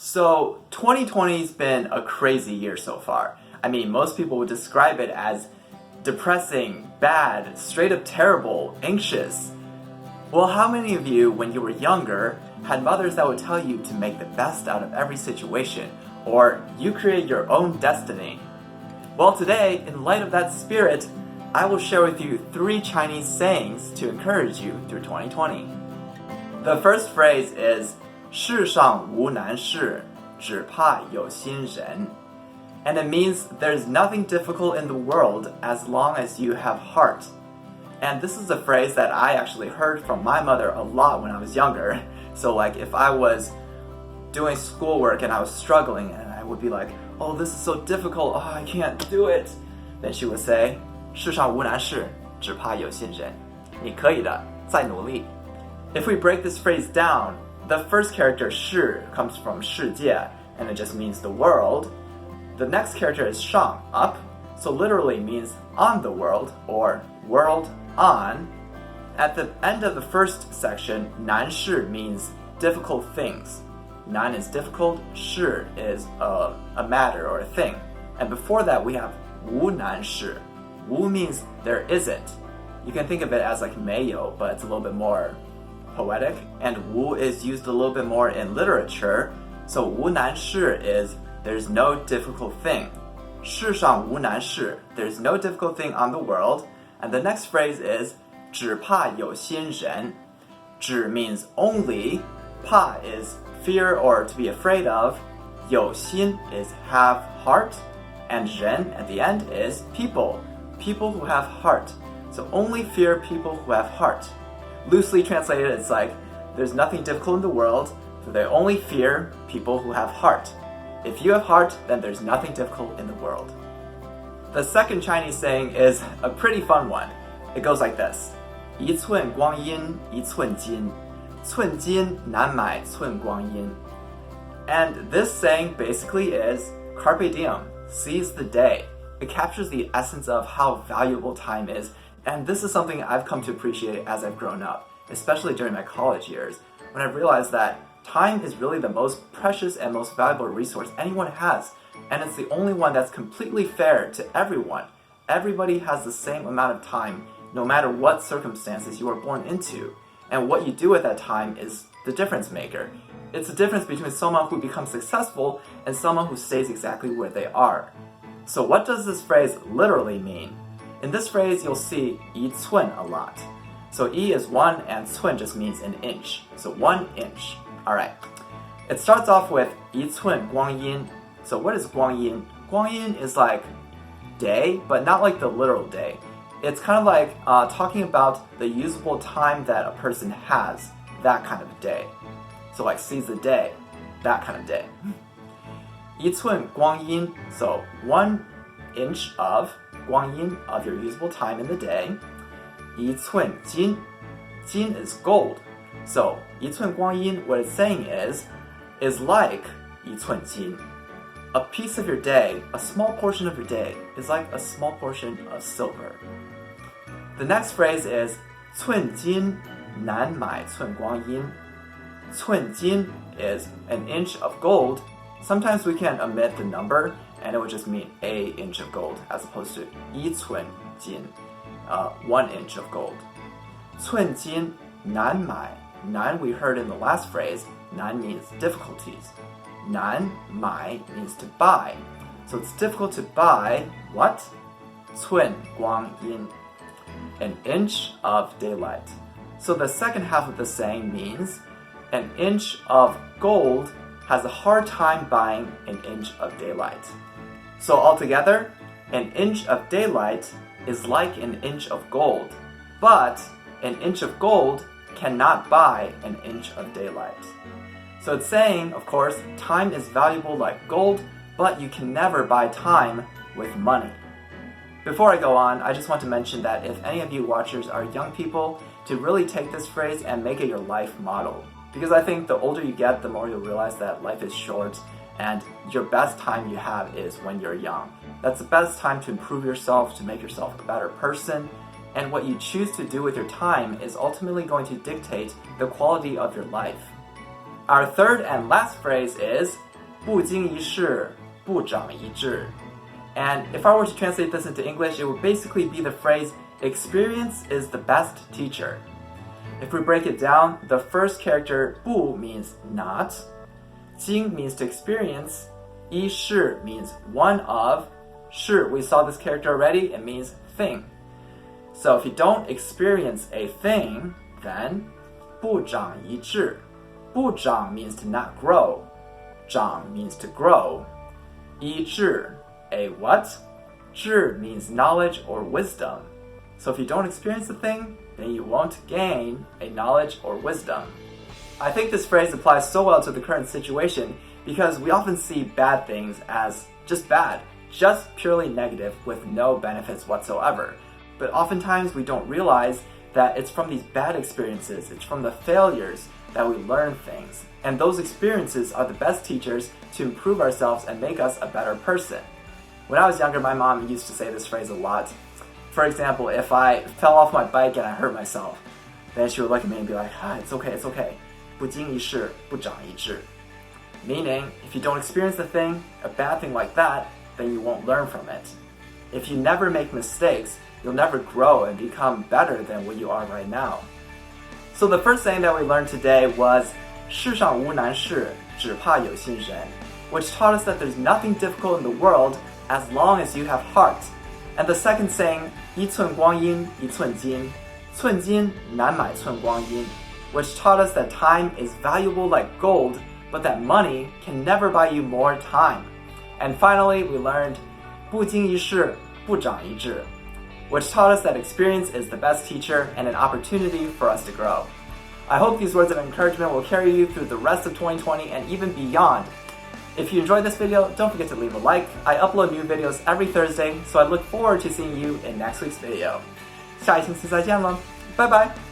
So 2020's been a crazy year so far. I mean, most people would describe it as depressing, bad, straight up terrible, anxious. Well, how many of you, when you were younger, had mothers that would tell you to make the best out of every situation, or you create your own destiny? Well, today, in light of that spirit, I will share with you 3 Chinese sayings to encourage you through 2020. The first phrase is 世上无难事，只怕有心人. And it means there's nothing difficult in the world as long as you have heart. And this is a phrase that I actually heard from my mother a lot when I was younger. So like if I was doing schoolwork and I was struggling and I would be like, oh, this is so difficult, oh, I can't do it. Then she would say, 世上无难事，只怕有心人. 你可以的，再努力. If we break this phrase down, the first character 世 comes from 世界, and it just means the world. The next character is 上, up, so literally means on the world, or world on. At the end of the first section, 难事 means difficult things. 难 is difficult, 事 is a matter or a thing. And before that, we have 无难事. 无 means there isn't. You can think of it as like 没有, but it's a little bit more poetic, and 无 is used a little bit more in literature. So 无难事 is there's no difficult thing. 世上无难事, there's no difficult thing on the world. And the next phrase is 只怕有心人. 只 means only, 怕 is fear or to be afraid of, 有心 is have heart, and 人 at the end is people who have heart. So only fear people who have heart. Loosely translated, it's like, there's nothing difficult in the world, so they only fear people who have heart. If you have heart, then there's nothing difficult in the world. The second Chinese saying is a pretty fun one. It goes like this. 一寸光阴一寸金，寸金难买寸光阴. And this saying basically is carpe diem, seize the day. It captures the essence of how valuable time is. And this is something I've come to appreciate as I've grown up, especially during my college years, when I realized that time is really the most precious and most valuable resource anyone has, and it's the only one that's completely fair to everyone. Everybody has the same amount of time, no matter what circumstances you are born into, and what you do at that time is the difference maker. It's the difference between someone who becomes successful and someone who stays exactly where they are. So what does this phrase literally mean? In this phrase, you'll see 一寸 a lot. So 一 is 1 and 寸 just means an inch. So 1 inch. Alright. It starts off with 一寸光阴. So what is 光阴? 光阴 is like day, but not like the literal day. It's kind of like talking about the usable time that a person has, that kind of day. So like seize the day, that kind of day. 一寸光阴, so 1 inch of 光阴 of your usable time in the day. 一寸金, 金 is gold. So 一寸光阴, what it's saying is like 一寸金. A piece of your day, a small portion of your day, is like a small portion of silver. The next phrase is 寸金难买寸光阴. 寸金 is an inch of gold. Sometimes we can omit the number, and it would just mean a inch of gold, as opposed to 一寸金, 1 inch of gold. 寸金难买. Nan we heard in the last phrase. Nan means difficulties. Nan mai means to buy. So it's difficult to buy what? 寸光阴, an inch of daylight. So the second half of the saying means an inch of gold has a hard time buying an inch of daylight. So altogether, an inch of daylight is like an inch of gold, but an inch of gold cannot buy an inch of daylight. So it's saying, of course, time is valuable like gold, but you can never buy time with money. Before I go on, I just want to mention that if any of you watchers are young people, to really take this phrase and make it your life model. Because I think the older you get, the more you'll realize that life is short, and your best time you have is when you're young. That's the best time to improve yourself, to make yourself a better person, and what you choose to do with your time is ultimately going to dictate the quality of your life. Our third and last phrase is 不经一事不长一智. And if I were to translate this into English, it would basically be the phrase, experience is the best teacher. If we break it down, the first character 不 means not, 经 means to experience, 一事 means one of, 事 we saw this character already, it means thing. So if you don't experience a thing, then 不长一智. 不长 means to not grow, 长 means to grow, 一智 a what? 智 means knowledge or wisdom. So if you don't experience a thing, then you won't gain a knowledge or wisdom. I think this phrase applies so well to the current situation because we often see bad things as just bad, just purely negative with no benefits whatsoever. But oftentimes we don't realize that it's from these bad experiences, it's from the failures that we learn things. And those experiences are the best teachers to improve ourselves and make us a better person. When I was younger, my mom used to say this phrase a lot. For example, if I fell off my bike and I hurt myself, then she would look at me and be like, it's okay, it's okay. 不经一事不长一智. Meaning, if you don't experience a thing, a bad thing like that, then you won't learn from it. If you never make mistakes, you'll never grow and become better than what you are right now. So the first saying that we learned today was 世上无难事，只怕有心人, which taught us that there's nothing difficult in the world as long as you have heart. And the second saying, 一寸光阴一寸金, 寸金难买寸光阴, which taught us that time is valuable like gold, but that money can never buy you more time. And finally, we learned 不经一事不长一智, which taught us that experience is the best teacher and an opportunity for us to grow. I hope these words of encouragement will carry you through the rest of 2020 and even beyond. If you enjoyed this video, don't forget to leave a like. I upload new videos every Thursday, so I look forward to seeing you in next week's video. 下一星期再见了，拜拜。